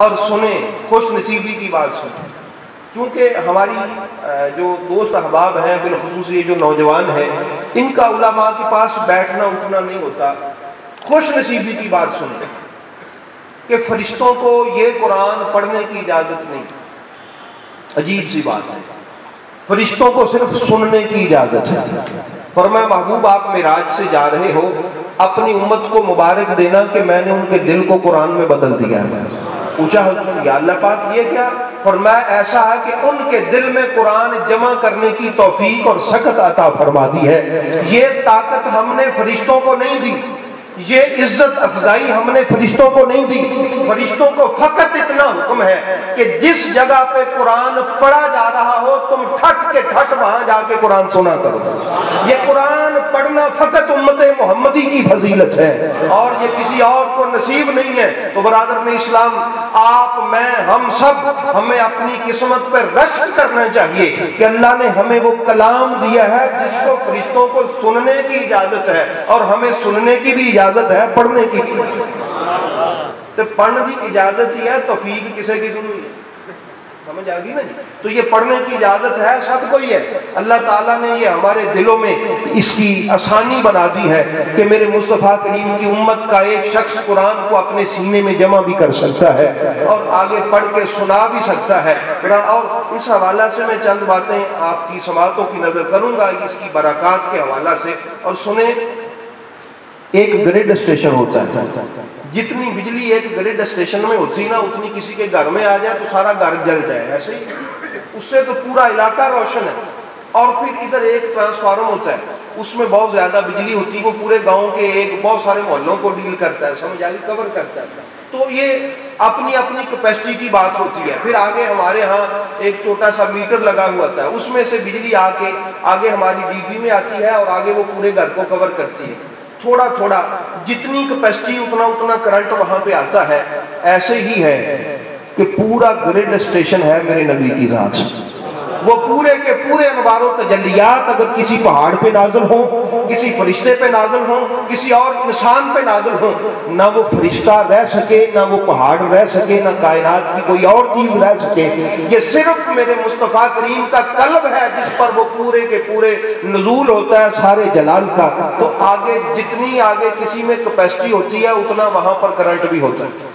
और सुने, खुश नसीबी की बात सुने। चूँकि हमारी जो दोस्त अहबाब हैं, बिलखुसूस ये जो नौजवान हैं, इनका उलमा के पास बैठना उठना नहीं होता। खुश नसीबी की बात सुने कि फरिश्तों को ये कुरान पढ़ने की इजाज़त नहीं। अजीब सी बात है, फरिश्तों को सिर्फ सुनने की इजाज़त है। फरमाया महबूब आप मेराज से जा रहे हो, अपनी उम्मत को मुबारक देना कि मैंने उनके दिल को कुरान में बदल दिया है। पूछा या अल्लाह पाक ये क्या? फरमाया ऐसा है कि उनके दिल में कुरान जमा करने की तौफीक और सकत अता फरमा दी है। ये ताकत हमने फरिश्तों को नहीं दी, ये इज्जत अफजाई हमने फरिश्तों को नहीं दी। फरिश्तों को फकत इतना हुक्म है कि जिस जगह पे कुरान पढ़ा जा रहा हो तुम ठट के ठट वहां जाके कुरान सुना करो। ये कुरान पढ़ना फकत उम्मत मोहम्मदी की फजीलत है और ये किसी और को नसीब नहीं है। तो बरादर ने इस्लाम, आप, मैं, हम सब, हमें अपनी किस्मत पर रश्क करना चाहिए कि अल्लाह ने हमें वो कलाम दिया है जिसको फरिश्तों को सुनने की इजाजत है और हमें सुनने की भी इजाजत है, पढ़ने की भी। तो पढ़ने की इजाजत ही है, तौफीक किसे की जरूरी है? समझ आ गई ना जी? तो ये पढ़ने की इजाजत है सबको ही है। अल्लाह ताला ने ये हमारे दिलों में इसकी आसानी बना दी है कि मेरे मुस्तफ़ा करीम की उम्मत का एक शख्स कुरान को अपने सीने में जमा भी कर सकता है और आगे पढ़ के सुना भी सकता है। और इस हवाला से मैं चंद बातें आपकी समातों की नजर करूंगा इसकी बरक़ात के हवाला से। और सुने, एक ग्रिड स्टेशन होता है, जितनी बिजली एक ग्रिड स्टेशन में होती ना उतनी किसी के घर में आ जाए तो सारा घर जल जाए, ऐसे ही उससे तो पूरा इलाका रोशन है। और फिर इधर एक ट्रांसफार्मर होता है, उसमें बहुत ज्यादा बिजली होती है, वो पूरे गांव के एक बहुत सारे मोहल्लों को डील करता है, समझ आ गई, कवर करता है। तो ये अपनी अपनी कैपेसिटी की बात होती है। फिर आगे हमारे यहाँ एक छोटा सा मीटर लगा हुआ था, उसमें से बिजली आके आगे हमारी डीपी में आती है और आगे वो पूरे घर को कवर करती है। थोड़ा थोड़ा जितनी कैपेसिटी उतना उतना करंट वहां पे आता है। ऐसे ही है कि पूरा ग्रिड स्टेशन है मेरे नबी की रात, वो पूरे के पूरे अनवारों तजल्लियात अगर किसी पहाड़ पे नाज़िल हो, किसी फरिश्ते पे नाज़िल हो, किसी और इंसान पे नाज़िल हो, ना वो फरिश्ता रह सके, ना वो पहाड़ रह सके, ना कायनात की कोई और चीज रह सके। ये सिर्फ मेरे मुस्तफ़ा करीम का कल्ब है जिस पर वो पूरे के पूरे नुज़ूल होता है सारे जलाल का। तो आगे जितनी आगे किसी में कैपेसिटी होती है उतना वहां पर करंट भी होता है।